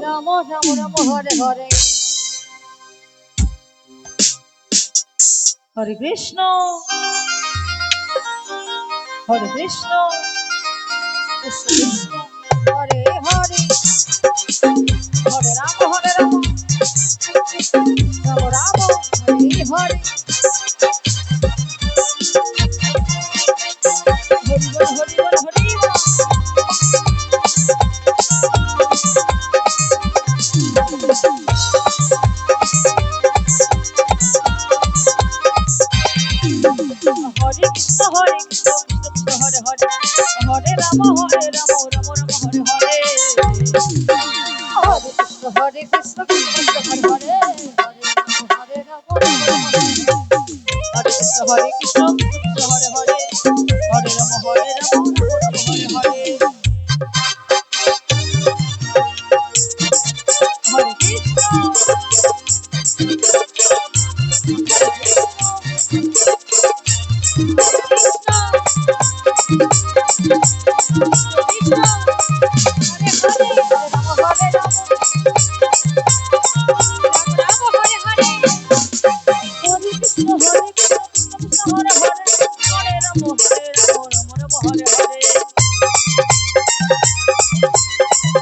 Ram Ram Ram Hare Hare Hare Krishna Krishna Krishna Hare Hare Hare Ram Ram Ram Hare Hare Hari ball Hari ball Hari ball Hare Krishna Krishna Krishna Hare Hare Hare Ram Ram Ram Hare Hare Hare Krishna Krishna Krishna Hare Hare Hare Ram Hare Krishna Hare Krishna Krishna Hare Hare Hare Ram Hare Ram Ram Hare Hare Hare Krishna Hare Hare Hare Rama Hare Rama Rama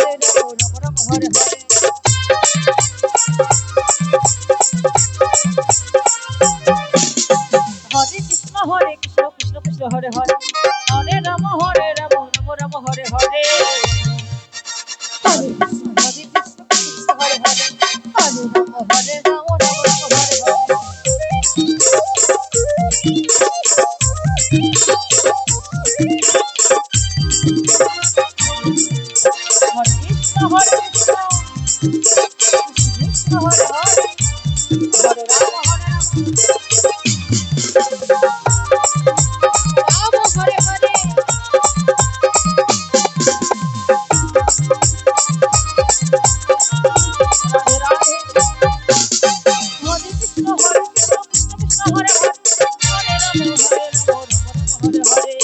Hare Hare Hare Krishna Krishna Krishna Hare Hare Hare Rama Rama Rama Hare Hare Hare Krishna Krishna Hare Hare Hare Rama Rama Rama Hare Hare Hare